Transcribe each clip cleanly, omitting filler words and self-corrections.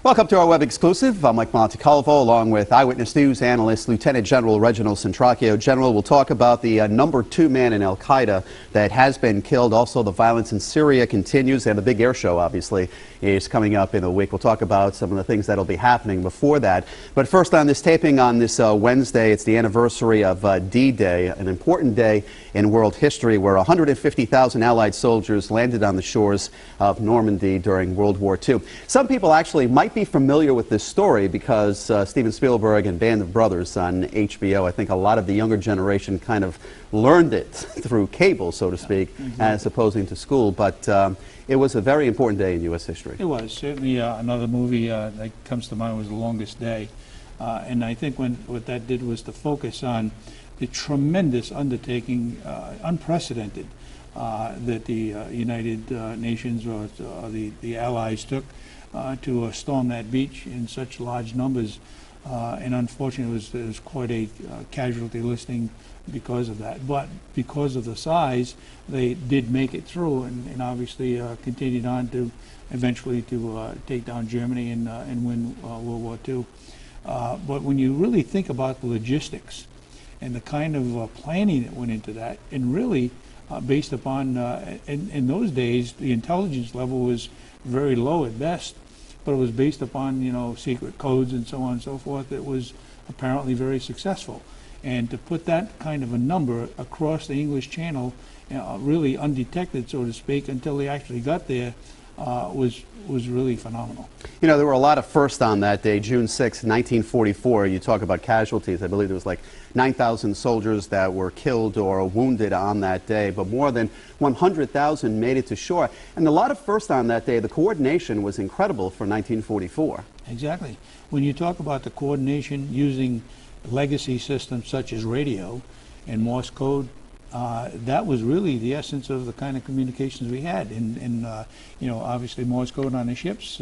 Welcome to our web exclusive. I'm Mike Montecalvo along with Eyewitness News analyst Lieutenant General Gen Centracchio. General, we'll talk about the #2 man in Al-Qaeda that has been killed. Also, the violence in Syria continues, and the big air show, obviously, is coming up in a week. We'll talk about some of the things that will be happening before that. But first, on this taping on this Wednesday, it's the anniversary of D-Day, an important day in world history where 150,000 Allied soldiers landed on the shores of Normandy during World War II. Some people actually might be familiar with this story because Steven Spielberg and Band of Brothers on HBO, I think a lot of the younger generation kind of learned it through cable, so to speak, as opposed to school. But it was a very important day in U.S. history. It was. Certainly another movie that comes to mind was The Longest Day. And I think what that did was to focus on the tremendous undertaking, unprecedented, that the United Nations or the Allies took to storm that beach in such large numbers. And unfortunately, it was quite a casualty listing because of that. But because of the size, they did make it through, and obviously continued on to eventually to take down Germany and win World War II. But when you really think about the logistics and the kind of planning that went into that, and really based upon, in those days, the intelligence level was very low at best, but it was based upon, secret codes and so on and so forth. It was apparently very successful. And to put that kind of a number across the English Channel, really undetected, so to speak, until they actually got there, was really phenomenal. There were a lot of firsts on that day, June 6, 1944. You talk about casualties. I believe there was like 9,000 soldiers that were killed or wounded on that day, but more than 100,000 made it to shore. And a lot of firsts on that day. The coordination was incredible for 1944. Exactly. When you talk about the coordination using legacy systems such as radio and Morse code, that was really the essence of the kind of communications we had. And obviously Morse code on the ships,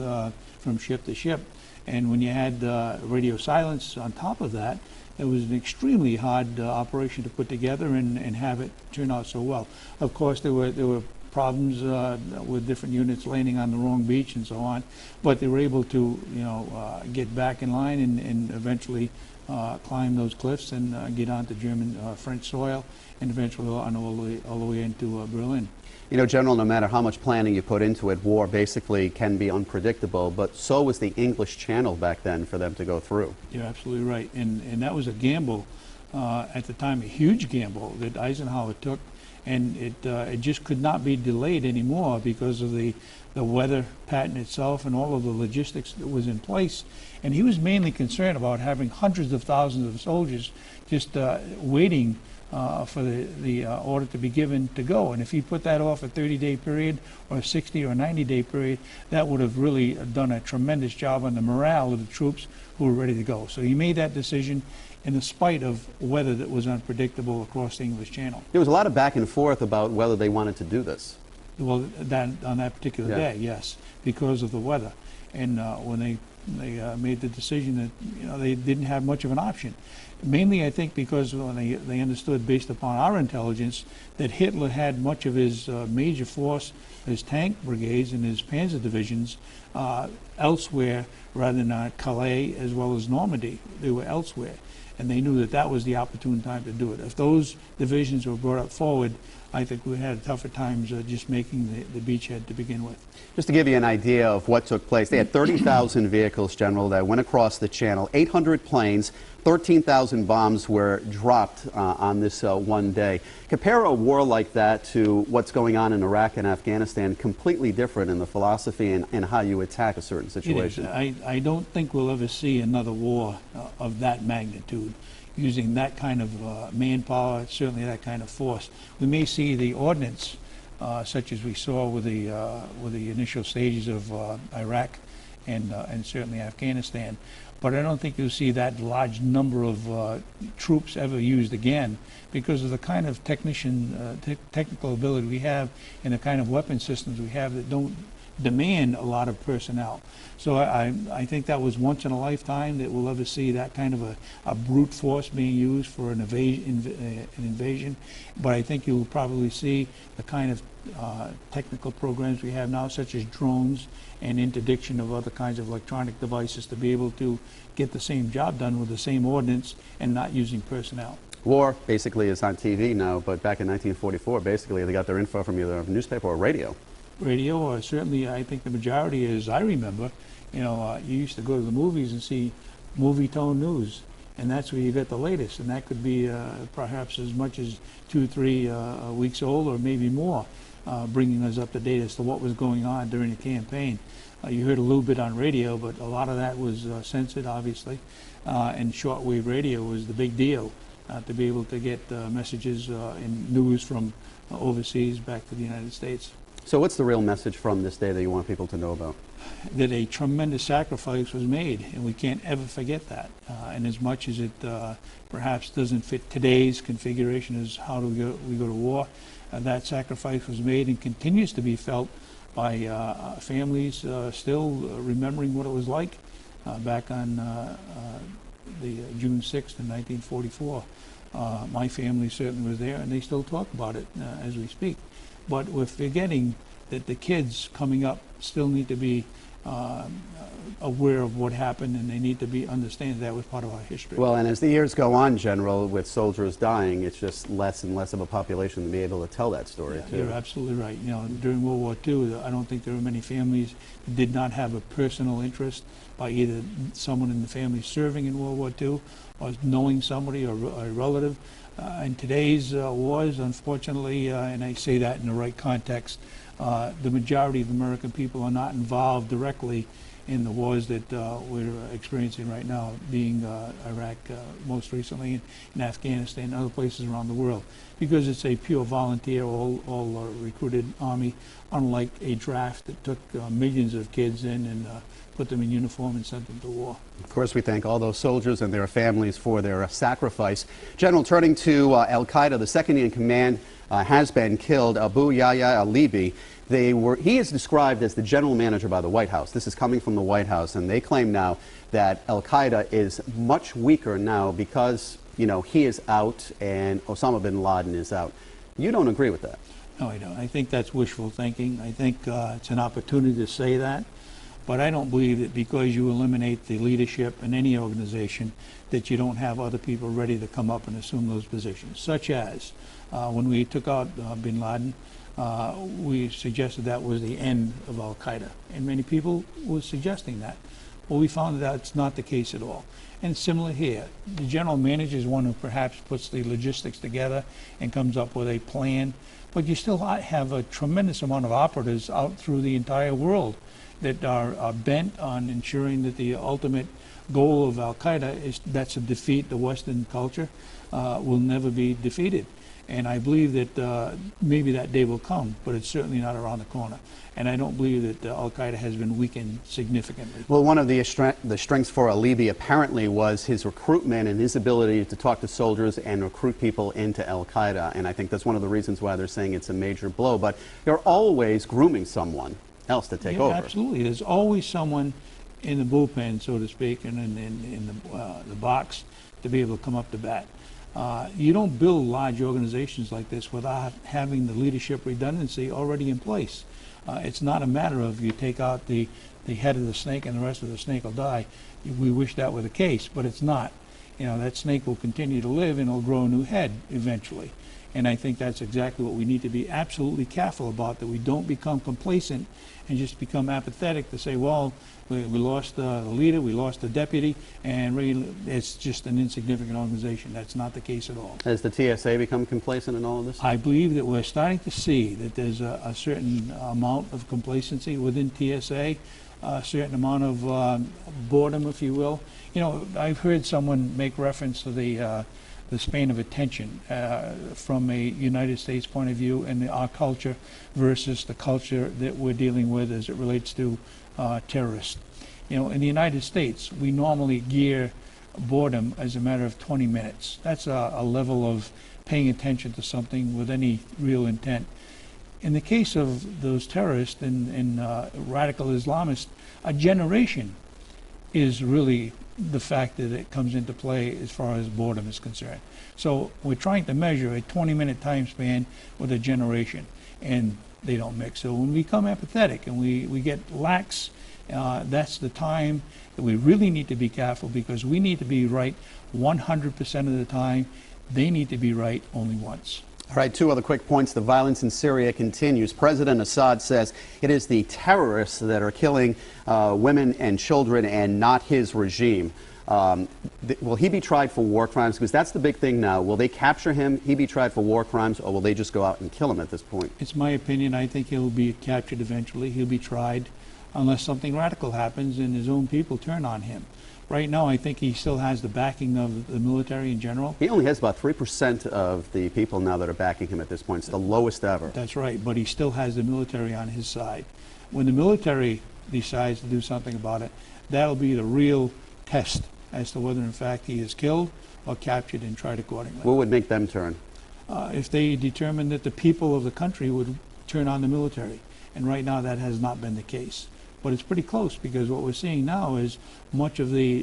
from ship to ship. And when you had radio silence on top of that, it was an extremely hard operation to put together and have it turn out so well. Of course, there were problems with different units landing on the wrong beach and so on, but they were able to get back in line and eventually climb those cliffs and get onto German French soil, and eventually on all the way into Berlin. General, no matter how much planning you put into it, war basically can be unpredictable, but so was the English Channel back then for them to go through. You're absolutely right, and that was a gamble at the time, a huge gamble that Eisenhower took, and it just could not be delayed anymore because of the weather pattern itself and all of the logistics that was in place. And he was mainly concerned about having hundreds of thousands of soldiers just waiting for the order to be given to go. And if he put that off a 30-day period or a 60 or 90-day period, that would have really done a tremendous job on the morale of the troops who were ready to go. So he made that decision in spite of weather that was unpredictable across the English Channel. There was a lot of back and forth about whether they wanted to do this. Well, on that particular day, yes, because of the weather. And when they made the decision that they didn't have much of an option. Mainly, I think, because when they understood, based upon our intelligence, that Hitler had much of his major force, his tank brigades and his panzer divisions elsewhere rather than at Calais as well as Normandy. They were elsewhere. And they knew that that was the opportune time to do it. If those divisions were brought up forward, I think we had tougher times just making the beachhead to begin with. Just to give you an idea of what took place, they had 30,000 vehicles, General, that went across the channel, 800 planes, 13,000 bombs were dropped on this one day. Compare a war like that to what's going on in Iraq and Afghanistan, completely different in the philosophy and how you attack a certain situation. I don't think we'll ever see another war of that magnitude using that kind of manpower, certainly that kind of force. We may see the ordnance, such as we saw with the initial stages of Iraq and certainly Afghanistan. But I don't think you'll see that large number of troops ever used again because of the kind of technical ability we have and the kind of weapon systems we have that don't demand a lot of personnel. So I think that was once in a lifetime that we'll ever see that kind of a brute force being used for an invasion. But I think you'll probably see the kind of technical programs we have now, such as drones and interdiction of other kinds of electronic devices, to be able to get the same job done with the same ordnance and not using personnel. War basically is on TV now, but back in 1944, basically they got their info from either a newspaper or radio. Radio, or certainly I think the majority, as I remember, you used to go to the movies and see movie tone news, and that's where you get the latest, and that could be perhaps as much as 2-3 weeks old or maybe more, bringing us up to date as to what was going on during the campaign. You heard a little bit on radio, but a lot of that was censored, obviously, and shortwave radio was the big deal, to be able to get messages and news from overseas back to the United States. So what's the real message from this day that you want people to know about? That a tremendous sacrifice was made, and we can't ever forget that. And as much as it perhaps doesn't fit today's configuration as how do we go to war, that sacrifice was made and continues to be felt by families still remembering what it was like back on the June 6th in 1944. My family certainly was there, and they still talk about it as we speak. But we're forgetting that the kids coming up still need to be aware of what happened, and they need to be understand that was part of our history. Well, and as the years go on, General, with soldiers dying, it's just less and less of a population to be able to tell that story, too. You're absolutely right. During World War II, I don't think there were many families that did not have a personal interest by either someone in the family serving in World War II or knowing somebody or a relative. In today's wars, unfortunately, and I say that in the right context, the majority of American people are not involved directly in the wars that we're experiencing right now, being Iraq most recently, in Afghanistan and other places around the world, because it's a pure volunteer, all recruited army, unlike a draft that took millions of kids in and put them in uniform and sent them to war. Of course, we thank all those soldiers and their families for their sacrifice. General, turning to Al-Qaeda, the second in command has been killed, Abu Yahya al-Libi. He is described as the general manager by the White House. This is coming from the White House, and they claim now that Al-Qaeda is much weaker now because, he is out and Osama bin Laden is out. You don't agree with that? No, I don't. I think that's wishful thinking. I think it's an opportunity to say that. But I don't believe that because you eliminate the leadership in any organization that you don't have other people ready to come up and assume those positions, such as when we took out bin Laden, we suggested that was the end of Al-Qaeda, and many people were suggesting that. Well, we found that that's not the case at all. And similar here, the general manager is one who perhaps puts the logistics together and comes up with a plan, but you still have a tremendous amount of operatives out through the entire world that are bent on ensuring that the ultimate goal of Al-Qaeda that's to defeat the Western culture will never be defeated. And I believe that maybe that day will come, but it's certainly not around the corner. And I don't believe that Al-Qaeda has been weakened significantly. Well, one of the strengths for al-Libi apparently was his recruitment and his ability to talk to soldiers and recruit people into Al-Qaeda. And I think that's one of the reasons why they're saying it's a major blow. But you're always grooming someone else to take over. Absolutely. There's always someone in the bullpen, so to speak, and in the box to be able to come up to bat. You don't build large organizations like this without having the leadership redundancy already in place. It's not a matter of you take out the head of the snake and the rest of the snake will die. We wish that were the case, but it's not. That snake will continue to live and it'll grow a new head eventually. And I think that's exactly what we need to be absolutely careful about, that we don't become complacent and just become apathetic to say, well, we lost the leader, we lost the deputy, and really it's just an insignificant organization. That's not the case at all. Has the TSA become complacent in all of this? I believe that we're starting to see that there's a certain amount of complacency within TSA, a certain amount of boredom, if you will. I've heard someone make reference to the span of attention from a United States point of view and our culture versus the culture that we're dealing with as it relates to terrorists. In the United States, we normally gear boredom as a matter of 20 minutes. That's a level of paying attention to something with any real intent. In the case of those terrorists and radical Islamists, a generation is really the factor that comes into play as far as boredom is concerned. So we're trying to measure a 20-minute time span with a generation. And they don't mix. So when we become apathetic and we get lax, that's the time that we really need to be careful, because we need to be right 100% of the time. They need to be right only once. All right, two other quick points. The violence in Syria continues. President Assad says it is the terrorists that are killing women and children and not his regime. Will he be tried for war crimes? Because that's the big thing now. Will they capture him, he be tried for war crimes, or will they just go out and kill him at this point? It's my opinion. I think he'll be captured eventually. He'll be tried unless something radical happens and his own people turn on him. Right now, I think he still has the backing of the military in general. He only has about 3% of the people now that are backing him at this point. It's the lowest ever. That's right, but he still has the military on his side. When the military decides to do something about it, that'll be the real test as to whether in fact he is killed or captured and tried accordingly. What would make them turn? If they determine that the people of the country would turn on the military. And right now that has not been the case. But it's pretty close, because what we're seeing now is much of the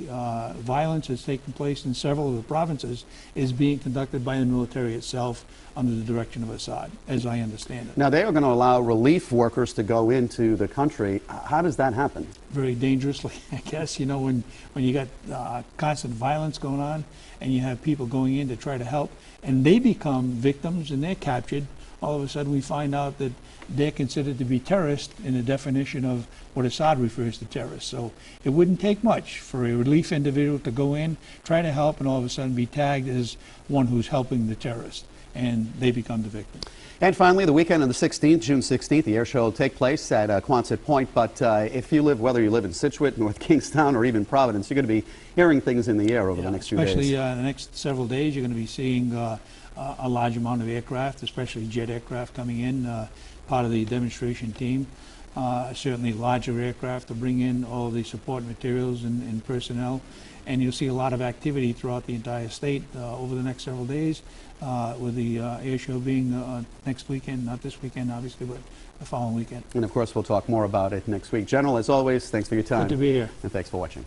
violence that's taking place in several of the provinces is being conducted by the military itself under the direction of Assad, as I understand it. Now, they are going to allow relief workers to go into the country. How does that happen? Very dangerously, I guess. You know, when you got constant violence going on and you have people going in to try to help and they become victims and they're captured, all of a sudden we find out that they're considered to be terrorists in the definition of what Assad refers to terrorists. So it wouldn't take much for a relief individual to go in, try to help, and all of a sudden be tagged as one who's helping the terrorist, and they become the victim. And finally, the weekend of the 16th, June 16th, the air show will take place at Quonset Point. But if you live, whether you live in Scituate, North Kingstown, or even Providence, you're going to be hearing things in the air over the next few days. Especially the next several days, you're going to be seeing a large amount of aircraft, especially jet aircraft coming in, part of the demonstration team. Certainly larger aircraft to bring in all the support materials and personnel. And you'll see a lot of activity throughout the entire state over the next several days, with the air show being next weekend, not this weekend obviously, but the following weekend. And of course, we'll talk more about it next week. General, as always, thanks for your time. Good to be here. And thanks for watching.